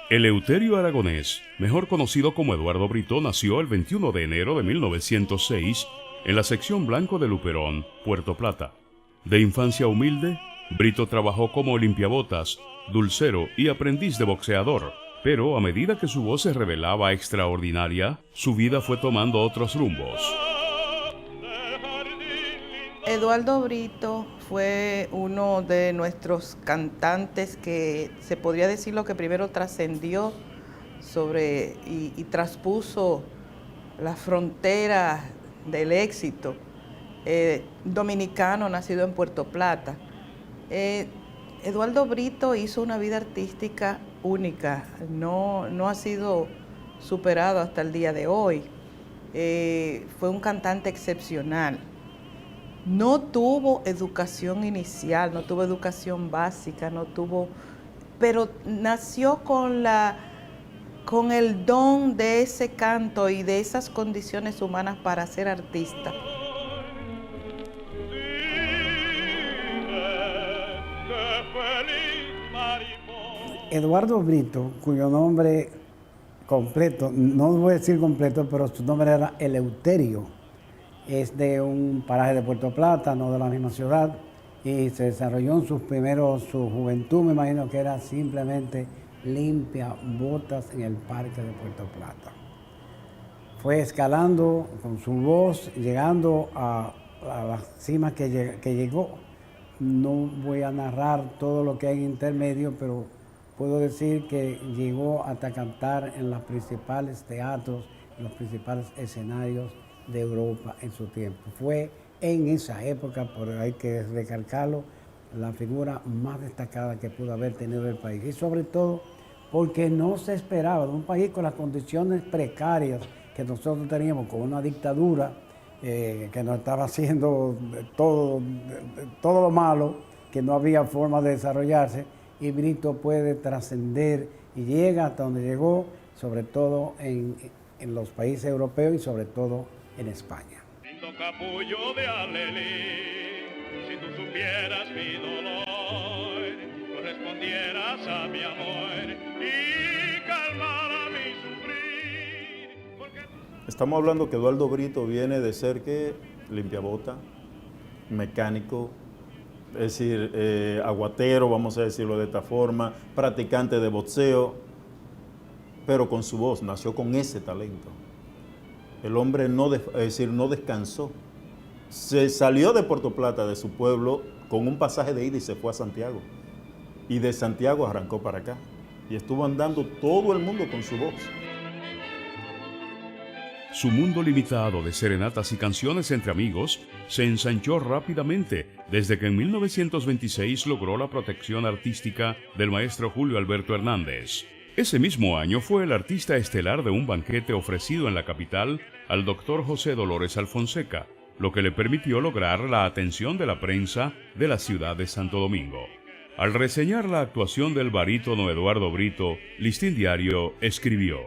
Eleuterio Aragonés, mejor conocido como Eduardo Brito, nació el 21 de enero de 1906 en la sección Blanco de Luperón, Puerto Plata. De infancia humilde, Brito trabajó como limpiabotas, dulcero y aprendiz de boxeador, pero a medida que su voz se revelaba extraordinaria, su vida fue tomando otros rumbos. Eduardo Brito fue uno de nuestros cantantes que se podría decir lo que primero trascendió y traspuso las fronteras del éxito. Dominicano, nacido en Puerto Plata. Eduardo Brito hizo una vida artística única, no ha sido superado hasta el día de hoy. Fue un cantante excepcional. No tuvo educación inicial, no tuvo educación básica, pero nació con el don de ese canto y de esas condiciones humanas para ser artista. Eduardo Brito, cuyo nombre completo, no voy a decir completo, pero su nombre era Eleuterio, es de un paraje de Puerto Plata, no de la misma ciudad, y se desarrolló en su juventud, me imagino que era simplemente limpia botas en el parque de Puerto Plata. Fue escalando con su voz, llegando a las cimas que llegó. No voy a narrar todo lo que hay en intermedio, pero puedo decir que llegó hasta cantar en los principales teatros, en los principales escenarios de Europa en su tiempo. Fue en esa época, por hay que recalcarlo, la figura más destacada que pudo haber tenido el país. Y sobre todo porque no se esperaba de un país con las condiciones precarias que nosotros teníamos, con una dictadura que nos estaba haciendo todo lo malo, que no había forma de desarrollarse, y Brito puede trascender y llega hasta donde llegó, sobre todo en los países europeos y sobre todo en España. Capullo de Alelí, si tú supieras mi dolor, correspondieras a mi amor y calmara mi sufrir. Estamos hablando que Eduardo Brito viene de ser que limpiabota, mecánico, es decir, aguatero, vamos a decirlo de esta forma, practicante de boxeo, pero con su voz, nació con ese talento. El hombre no descansó. Se salió de Puerto Plata, de su pueblo, con un pasaje de ida y se fue a Santiago. Y de Santiago arrancó para acá. Y estuvo andando todo el mundo con su voz. Su mundo limitado de serenatas y canciones entre amigos se ensanchó rápidamente desde que en 1926 logró la protección artística del maestro Julio Alberto Hernández. Ese mismo año fue el artista estelar de un banquete ofrecido en la capital al doctor José Dolores Alfonseca, lo que le permitió lograr la atención de la prensa de la ciudad de Santo Domingo. Al reseñar la actuación del barítono Eduardo Brito, Listín Diario escribió: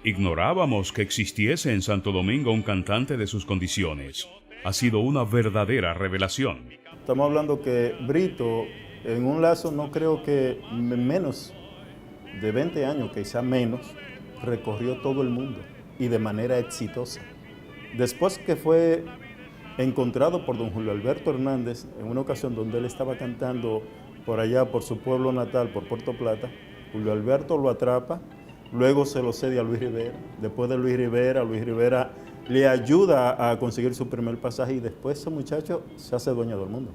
"Ignorábamos que existiese en Santo Domingo un cantante de sus condiciones. Ha sido una verdadera revelación". Estamos hablando que Brito, en un lazo, no creo que menos de 20 años, quizá menos, recorrió todo el mundo y de manera exitosa. Después que fue encontrado por don Julio Alberto Hernández, en una ocasión donde él estaba cantando por allá, por su pueblo natal, por Puerto Plata, Julio Alberto lo atrapa, luego se lo cede a Luis Rivera. Después de Luis Rivera le ayuda a conseguir su primer pasaje y después ese muchacho se hace dueño del mundo.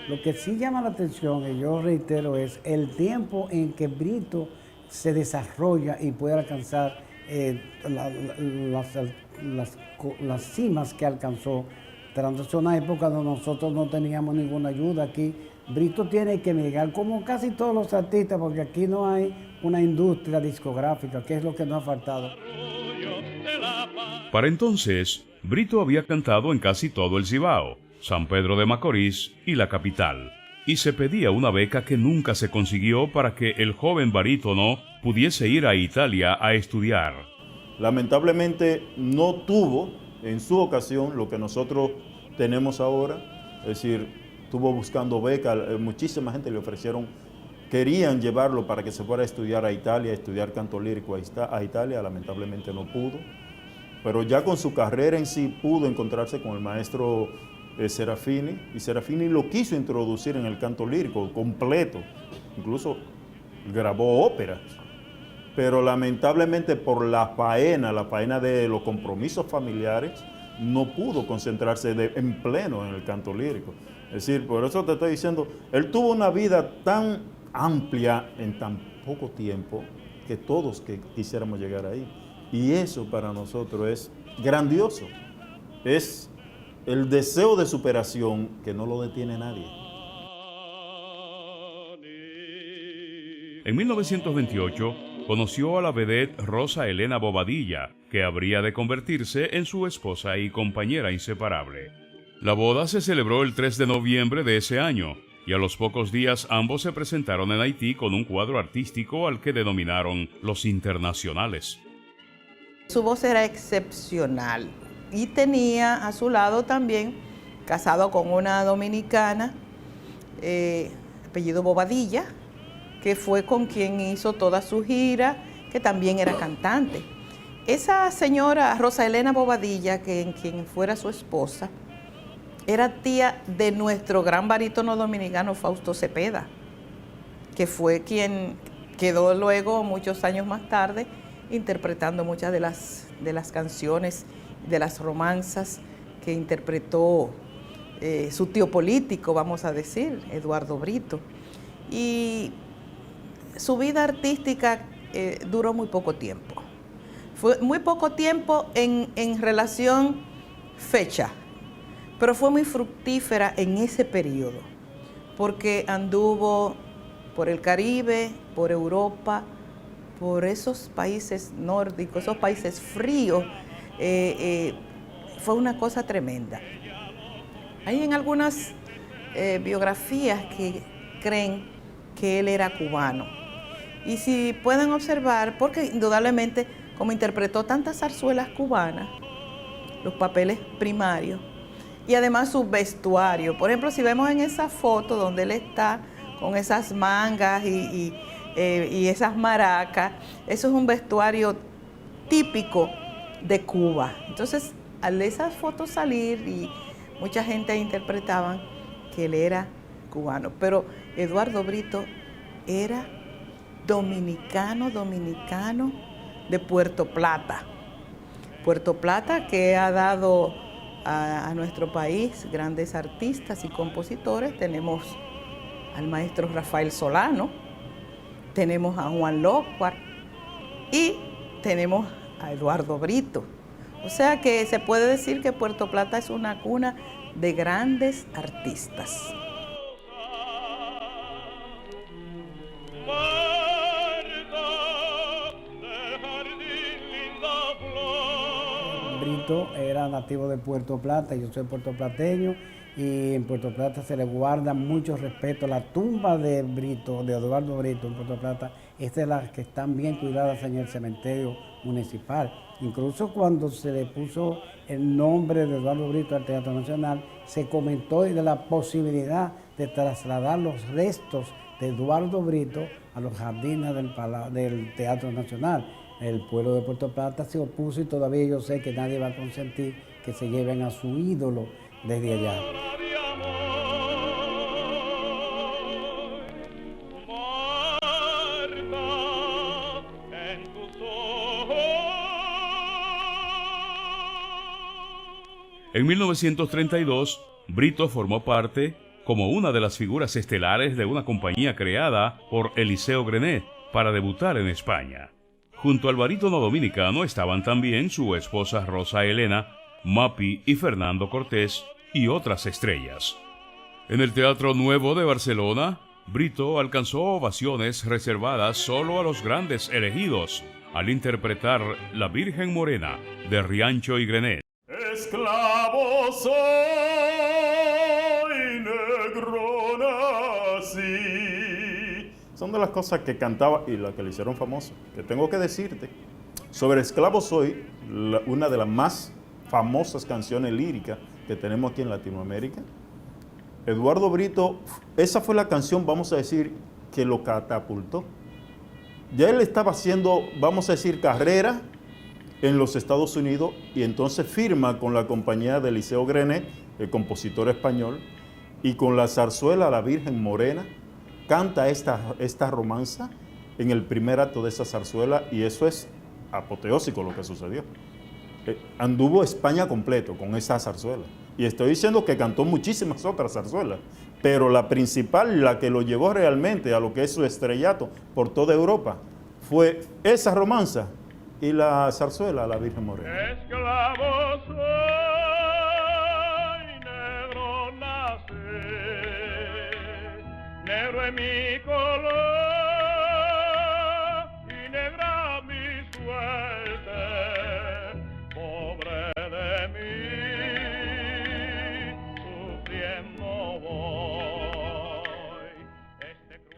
Lo que sí llama la atención, y yo reitero, es el tiempo en que Brito se desarrolla y puede alcanzar las cimas que alcanzó. Tras una época donde nosotros no teníamos ninguna ayuda. Aquí Brito tiene que llegar, como casi todos los artistas, porque aquí no hay una industria discográfica, que es lo que nos ha faltado. Para entonces, Brito había cantado en casi todo el Cibao, San Pedro de Macorís y la capital. y se pedía una beca que nunca se consiguió para que el joven barítono pudiese ir a Italia a estudiar. Lamentablemente no tuvo en su ocasión lo que nosotros tenemos ahora, es decir, estuvo buscando beca, muchísima gente le ofrecieron, querían llevarlo para que se fuera a estudiar a Italia, a estudiar canto lírico a Italia, lamentablemente no pudo, pero ya con su carrera en sí pudo encontrarse con el maestro Serafini, y Serafini lo quiso introducir en el canto lírico completo, incluso grabó óperas, pero lamentablemente por la faena de los compromisos familiares, no pudo concentrarse en pleno en el canto lírico. Es decir, por eso te estoy diciendo, él tuvo una vida tan amplia en tan poco tiempo que todos quisiéramos llegar ahí. Y eso para nosotros es grandioso. Es el deseo de superación que no lo detiene nadie. En 1928 conoció a la vedette Rosa Elena Bobadilla, que habría de convertirse en su esposa y compañera inseparable. La boda se celebró el 3 de noviembre de ese año, y a los pocos días ambos se presentaron en Haití con un cuadro artístico al que denominaron Los Internacionales. Su voz era excepcional y tenía a su lado también, casado con una dominicana, apellido Bobadilla, que fue con quien hizo toda su gira, que también era cantante. Esa señora Rosa Elena Bobadilla, quien fuera su esposa, era tía de nuestro gran barítono dominicano Fausto Cepeda, que fue quien quedó luego, muchos años más tarde, interpretando muchas de las canciones, de las romanzas que interpretó su tío político, vamos a decir, Eduardo Brito. Y su vida artística duró muy poco tiempo. Fue muy poco tiempo en relación fecha, pero fue muy fructífera en ese periodo, porque anduvo por el Caribe, por Europa, por esos países nórdicos, esos países fríos. Fue una cosa tremenda. Hay en algunas biografías que creen que él era cubano. Y si pueden observar, porque indudablemente como interpretó tantas zarzuelas cubanas, los papeles primarios, y además su vestuario. Por ejemplo, si vemos en esa foto donde él está con esas mangas y esas maracas, eso es un vestuario típico de Cuba. Entonces, al esas fotos salir, y mucha gente interpretaban que él era cubano, pero Eduardo Brito era dominicano de Puerto Plata. Puerto Plata, que ha dado a nuestro país grandes artistas y compositores. Tenemos al maestro Rafael Solano, tenemos a Juan López y tenemos a Eduardo Brito. O sea que se puede decir que Puerto Plata es una cuna de grandes artistas. Brito era nativo de Puerto Plata, yo soy puertoplateño, y en Puerto Plata se le guarda mucho respeto. La tumba de Brito, de Eduardo Brito en Puerto Plata, es de las que están bien cuidadas en el cementerio municipal. Incluso cuando se le puso el nombre de Eduardo Brito al Teatro Nacional, se comentó de la posibilidad de trasladar los restos de Eduardo Brito a los jardines del Teatro Nacional. El pueblo de Puerto Plata se opuso y todavía yo sé que nadie va a consentir que se lleven a su ídolo desde allá. En 1932, Brito formó parte como una de las figuras estelares de una compañía creada por Eliseo Grenet para debutar en España. Junto al barítono dominicano estaban también su esposa Rosa Elena, Mapi y Fernando Cortés y otras estrellas. En el Teatro Nuevo de Barcelona, Brito alcanzó ovaciones reservadas solo a los grandes elegidos al interpretar La Virgen Morena de Riancho y Grenet. Esclavo soy, negrona. Son de las cosas que cantaba y las que le hicieron famoso. Que tengo que decirte, Sobre Esclavo Soy, una de las más famosas canciones líricas que tenemos aquí en Latinoamérica. Eduardo Brito, esa fue la canción, vamos a decir, que lo catapultó. Ya él estaba haciendo, vamos a decir, carrera en los Estados Unidos y entonces firma con la compañía de Eliseo Grenet, el compositor español, y con la zarzuela La Virgen Morena, canta esta romanza en el primer acto de esa zarzuela y eso es apoteósico lo que sucedió. Anduvo España completo con esa zarzuela. Y estoy diciendo que cantó muchísimas otras zarzuelas, pero la principal, la que lo llevó realmente a lo que es su estrellato por toda Europa, fue esa romanza y la zarzuela La Virgen Morena. Esclavo soy, negro nací, negro es mi color y negra mi suerte, pobre de mí, sufriendo voy.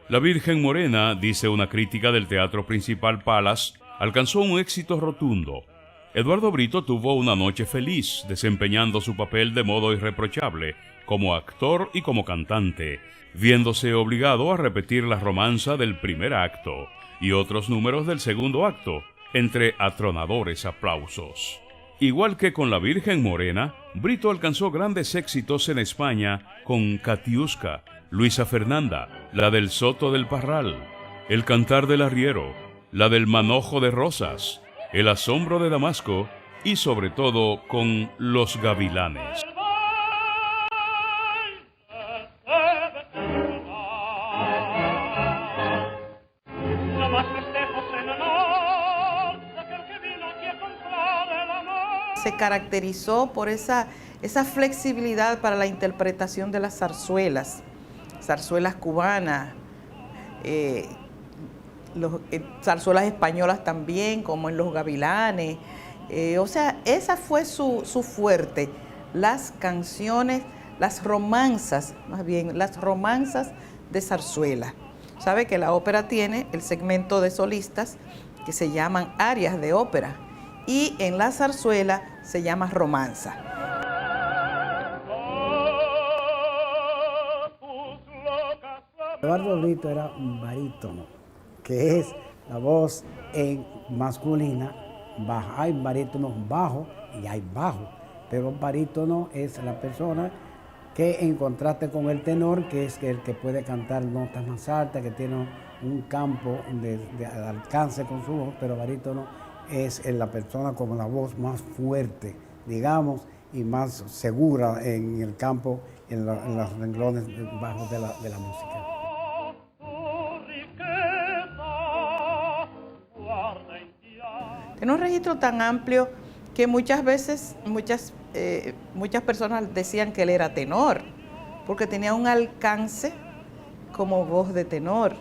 La Virgen Morena, dice una crítica del Teatro Principal Palace, alcanzó un éxito rotundo. Eduardo Brito tuvo una noche feliz, desempeñando su papel de modo irreprochable, como actor y como cantante, viéndose obligado a repetir la romanza del primer acto y otros números del segundo acto, entre atronadores aplausos. Igual que con La Virgen Morena, Brito alcanzó grandes éxitos en España con Katiuska, Luisa Fernanda, la del Soto del Parral, El Cantar del Arriero, la del Manojo de Rosas, El Asombro de Damasco y sobre todo con Los Gavilanes. Se caracterizó por esa flexibilidad para la interpretación de las zarzuelas cubanas, zarzuelas españolas también, como en Los Gavilanes. O sea, esa fue su fuerte, las canciones, las romanzas, más bien, las romanzas de zarzuela. Sabe que la ópera tiene el segmento de solistas que se llaman arias de ópera y en la zarzuela se llama romanza. Eduardo Brito era un barítono, que es la voz en masculina, baja. Hay barítonos bajos y hay bajos, pero barítono es la persona que en contraste con el tenor, que es el que puede cantar notas más altas, que tiene un campo de alcance con su voz, pero barítono es la persona con la voz más fuerte, digamos, y más segura en el campo, en los renglones bajos de la música. Tiene un registro tan amplio que muchas veces, muchas personas decían que él era tenor, porque tenía un alcance como voz de tenor,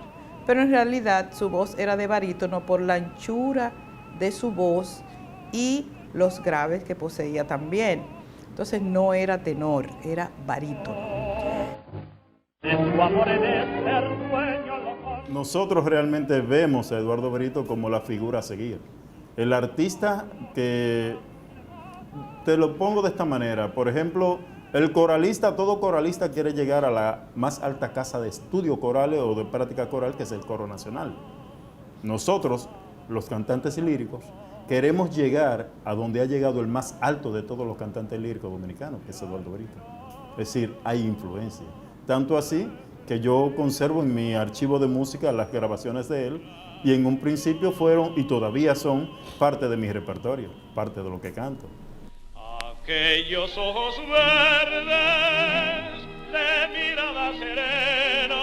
pero en realidad su voz era de barítono por la anchura de su voz y los graves que poseía también. Entonces no era tenor, era barítono. Nosotros realmente vemos a Eduardo Brito como la figura a seguir. El artista que, te lo pongo de esta manera, por ejemplo, el coralista, todo coralista quiere llegar a la más alta casa de estudio corales o de práctica coral, que es el Coro Nacional. Nosotros, los cantantes líricos, queremos llegar a donde ha llegado el más alto de todos los cantantes líricos dominicanos, que es Eduardo Brito. Es decir, hay influencia. Tanto así que yo conservo en mi archivo de música las grabaciones de él, y en un principio fueron y todavía son parte de mi repertorio, parte de lo que canto. Aquellos ojos verdes de mirada serena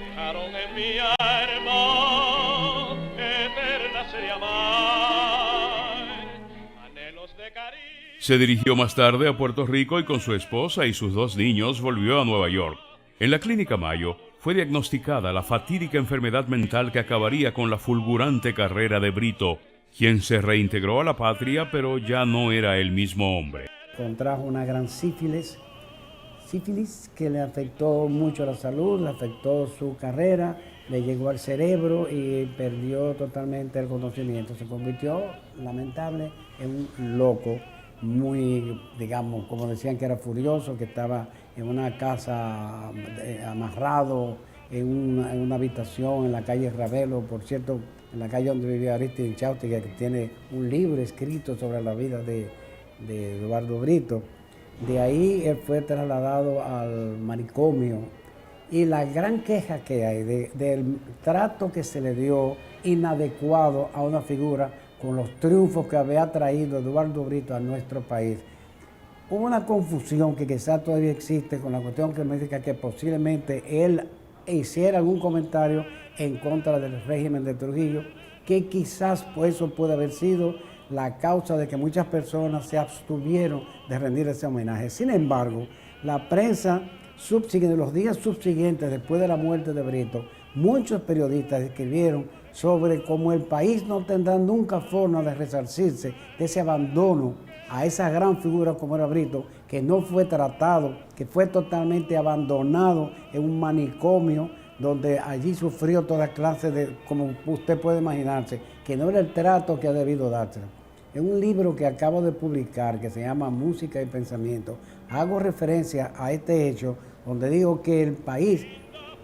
dejaron en mi alma eterna sed de amar, anhelos de cariño. Se dirigió más tarde a Puerto Rico y con su esposa y sus 2 niños volvió a Nueva York. En la Clínica Mayo fue diagnosticada la fatídica enfermedad mental que acabaría con la fulgurante carrera de Brito, quien se reintegró a la patria, pero ya no era el mismo hombre. Contrajo una gran sífilis, sífilis que le afectó mucho la salud, le afectó su carrera, le llegó al cerebro y perdió totalmente el conocimiento. Se convirtió, lamentable, en un loco muy, digamos, como decían que era furioso, que estaba en una casa amarrado, en una habitación en la calle Ravelo, por cierto, en la calle donde vivía Aristide Inchausti, que tiene un libro escrito sobre la vida de Eduardo Brito. De ahí él fue trasladado al manicomio y la gran queja que hay del trato que se le dio inadecuado a una figura con los triunfos que había traído Eduardo Brito a nuestro país. Hubo una confusión que quizás todavía existe con la cuestión que me dice que posiblemente él hiciera algún comentario en contra del régimen de Trujillo, que quizás pues, eso puede haber sido la causa de que muchas personas se abstuvieron de rendir ese homenaje. Sin embargo, la prensa subsiguiente, los días subsiguientes después de la muerte de Brito, muchos periodistas escribieron sobre cómo el país no tendrá nunca forma de resarcirse de ese abandono a esa gran figura como era Brito, que no fue tratado, que fue totalmente abandonado en un manicomio, donde allí sufrió toda clase de, como usted puede imaginarse, que no era el trato que ha debido dárselo. En un libro que acabo de publicar, que se llama Música y Pensamiento, hago referencia a este hecho, donde digo que el país,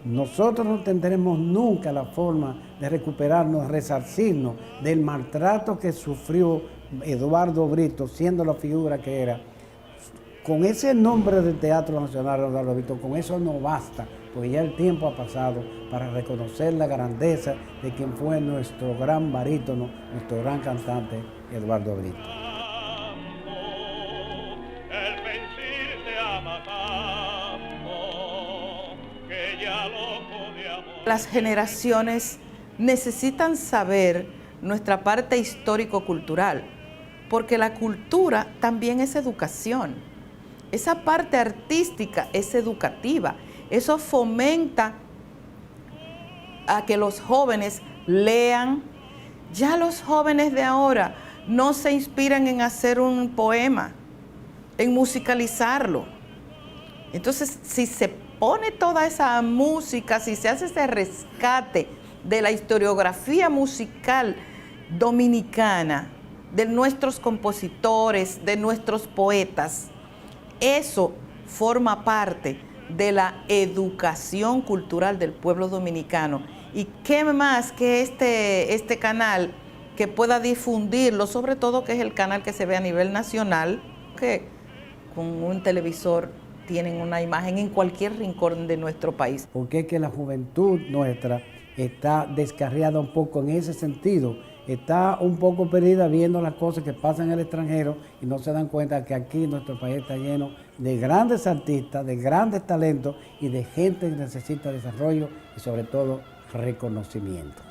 nosotros no tendremos nunca la forma de recuperarnos, resarcirnos del maltrato que sufrió Eduardo Brito, siendo la figura que era. Con ese nombre del Teatro Nacional Eduardo Brito, con eso no basta, porque ya el tiempo ha pasado para reconocer la grandeza de quien fue nuestro gran barítono, nuestro gran cantante, Eduardo Brito. Las generaciones necesitan saber nuestra parte histórico-cultural, porque la cultura también es educación. Esa parte artística es educativa. Eso fomenta a que los jóvenes lean. Ya los jóvenes de ahora no se inspiran en hacer un poema, en musicalizarlo. Entonces, si se pone toda esa música, si se hace ese rescate de la historiografía musical dominicana, de nuestros compositores, de nuestros poetas, eso forma parte de la educación cultural del pueblo dominicano. Y qué más que este canal que pueda difundirlo, sobre todo que es el canal que se ve a nivel nacional, que con un televisor tienen una imagen en cualquier rincón de nuestro país. Porque es que la juventud nuestra está descarriada un poco en ese sentido, está un poco perdida viendo las cosas que pasan en el extranjero y no se dan cuenta que aquí nuestro país está lleno de grandes artistas, de grandes talentos y de gente que necesita desarrollo y sobre todo reconocimiento.